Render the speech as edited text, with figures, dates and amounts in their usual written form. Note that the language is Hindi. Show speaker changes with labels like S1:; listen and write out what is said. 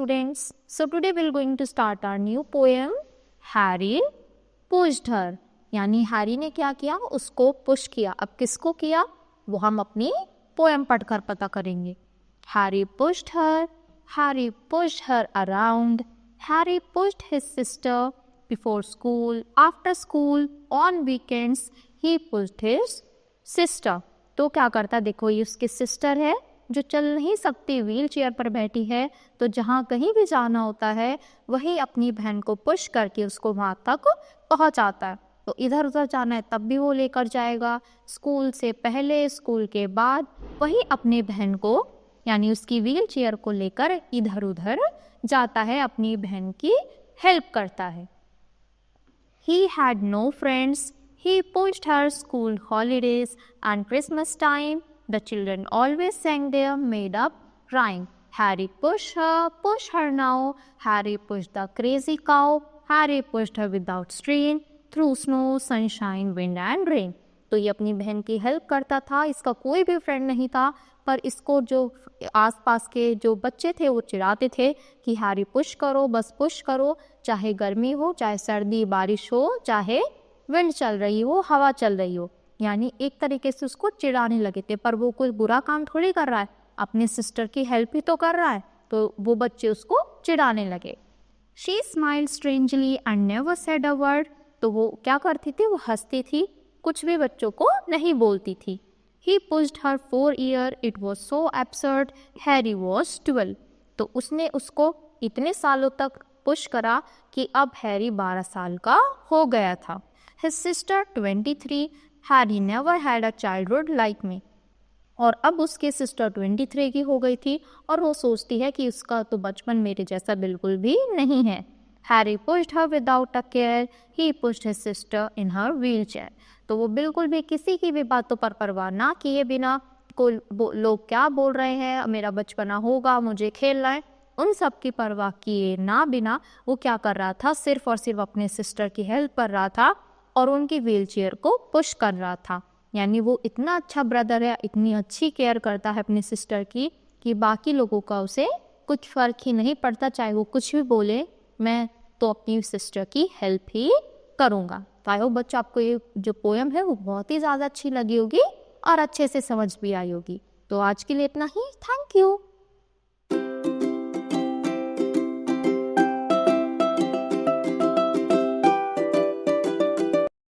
S1: students. So today we're going to start our new poem, Harry pushed her. यानी हैरी ने क्या किया, उसको पुश किया. अब किसको किया वो हम अपनी पोएम पढ़कर पता करेंगे. Harry pushed her, Harry pushed her around, Harry pushed his sister before school, after school, on weekends he pushed his sister. तो क्या करता, देखो ये उसकी सिस्टर है जो चल नहीं सकती, व्हील चेयर पर बैठी है, तो जहाँ कहीं भी जाना होता है वही अपनी बहन को पुश करके उसको वहाँ तक पहुँचाता है. तो इधर उधर जाना है तब भी वो लेकर जाएगा, स्कूल से पहले स्कूल के बाद वही अपनी बहन को यानी उसकी व्हील चेयर को लेकर इधर उधर जाता है, अपनी बहन की हेल्प करता है. He had no friends. He pushed her school holidays and Christmas time. The children always sang their made-up rhyme. Harry push her now. Harry pushed the crazy cow. Harry pushed her without strain through snow, sunshine, wind and rain. तो ये अपनी बहन की हेल्प करता था. इसका कोई भी फ्रेंड नहीं था, पर इसको जो आसपास के जो बच्चे थे वो चिढ़ाते थे कि हैरी पुश करो, बस पुश करो, चाहे गर्मी हो, चाहे सर्दी बारिश हो, चाहे विंड चल रही हो, हवा चल रही हो. यानी एक तरीके से उसको चिढ़ाने लगे थे, पर वो कोई बुरा काम थोड़ी कर रहा है, अपने सिस्टर की हेल्प ही तो कर रहा है, तो वो बच्चे उसको चिढ़ाने लगे. She smiled strangely and never said a word. तो वो क्या करती थी, वो हंसती थी, कुछ भी बच्चों को नहीं बोलती थी. He pushed her 4 years. It was so absurd. Harry was 12. तो उसने उसको इतने सालों तक पुश करा कि अब हैरी 12 साल का हो गया था. His sister 23. Harry never had a childhood like me. और अब उसकी सिस्टर 23 की हो गई थी और वो सोचती है कि उसका तो बचपन मेरे जैसा बिल्कुल भी नहीं है. Harry pushed her without a care. He pushed his sister in her wheelchair. तो वो बिल्कुल भी किसी की भी बातों पर परवाह ना किए बिना, कोई लोग क्या बोल रहे हैं, मेरा बचपना होगा, मुझे खेलना है, उन सब की परवाह किए ना बिना वो क्या कर रहा था, सिर्फ और सिर्फ अपने सिस्टर की हेल्प कर रहा था और उनकी व्हीलचेयर को पुश कर रहा था. यानी वो इतना अच्छा ब्रदर है, इतनी अच्छी केयर करता है अपनी सिस्टर की कि बाकी लोगों का उसे कुछ फ़र्क ही नहीं पड़ता, चाहे वो कुछ भी बोले, मैं तो अपनी सिस्टर की हेल्प ही करूँगा. तो आई होप बच्चों आपको ये जो पोएम है वो बहुत ही ज़्यादा अच्छी लगी होगी और अच्छे से समझ भी आई होगी. तो आज के लिए इतना ही. Thank you.